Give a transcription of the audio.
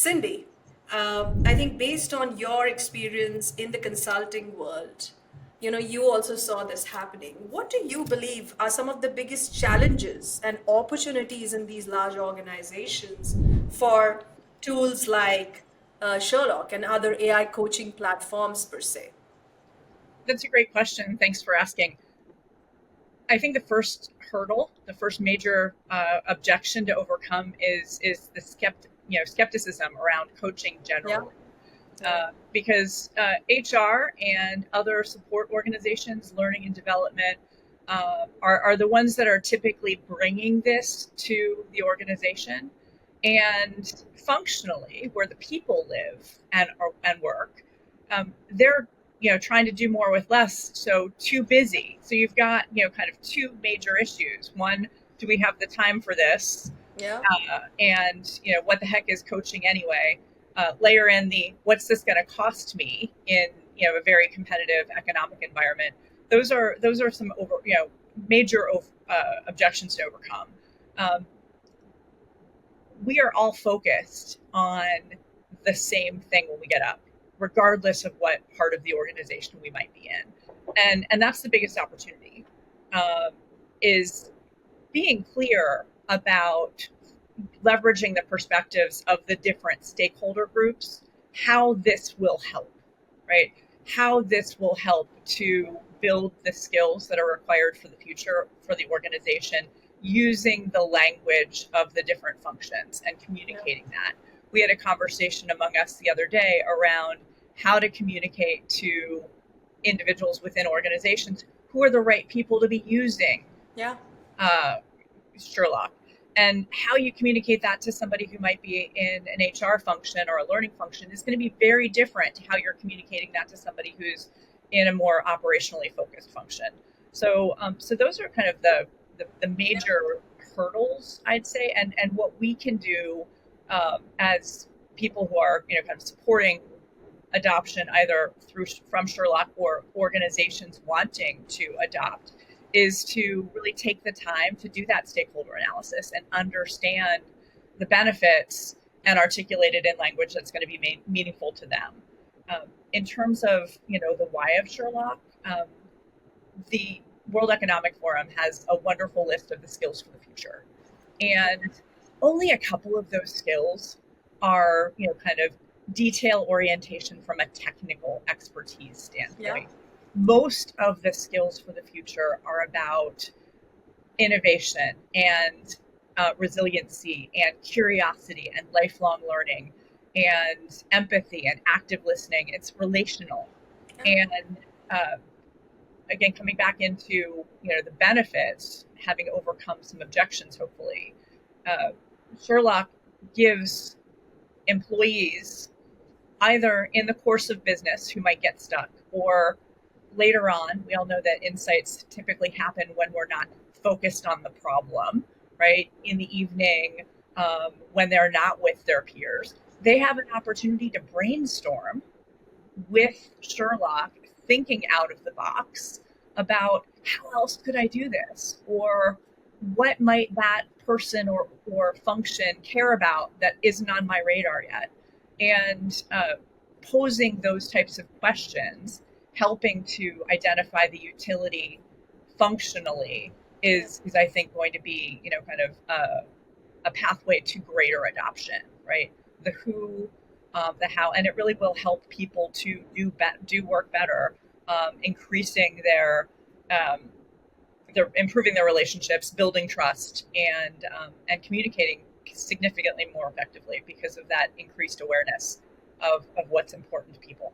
Cindy, I think based on your experience in the consulting world, you also saw this happening. What do you believe are some of the biggest challenges and opportunities in these large organizations for tools like Sherlock and other AI coaching platforms per se? That's a great question. Thanks for asking. I think the first hurdle, the first major objection to overcome is the skepticism around coaching Yeah. generally. Because HR and other support organizations, learning and development, are the ones that are typically bringing this to the organization. And functionally, where the people live and work, they're trying to do more with less, so too busy. So you've got kind of two major issues. One, do we have the time for this? Yeah. And what the heck is coaching anyway? Layer in the what's this going to cost me in a very competitive economic environment. Those are some major objections to overcome. We are all focused on the same thing when we get up, regardless of what part of the organization we might be in, and that's the biggest opportunity. Is being clear about leveraging the perspectives of the different stakeholder groups, how this will help, right? How this will help to build the skills that are required for the future for the organization, using the language of the different functions and communicating that. We had a conversation among us the other day around how to communicate to individuals within organizations who are the right people to be using Sherlock, and how you communicate that to somebody who might be in an HR function or a learning function is going to be very different to how you're communicating that to somebody who's in a more operationally focused function. So those are kind of the major hurdles, I'd say, and what we can do as people who are kind of supporting adoption either from Sherlock or organizations wanting to adopt, is to really take the time to do that stakeholder analysis and understand the benefits and articulate it in language that's going to be meaningful to them. In terms of the why of Sherlock, the World Economic Forum has a wonderful list of the skills for the future, and only a couple of those skills are kind of detail orientation from a technical expertise standpoint. Most of the skills for the future are about innovation and resiliency and curiosity and lifelong learning and empathy and active listening. It's relational. And again, coming back into the benefits, having overcome some objections, hopefully, Sherlock gives employees either in the course of business who might get stuck, or later on. We all know that insights typically happen when we're not focused on the problem, right? In the evening, when they're not with their peers, they have an opportunity to brainstorm with Sherlock, thinking out of the box about how else could I do this, or what might that person or function care about that isn't on my radar yet, and posing those types of questions, helping to identify the utility functionally is I think going to be kind of a pathway to greater adoption, right? The who, the how, and it really will help people to do work better, increasing their improving their relationships, building trust, and communicating significantly more effectively because of that increased awareness of what's important to people.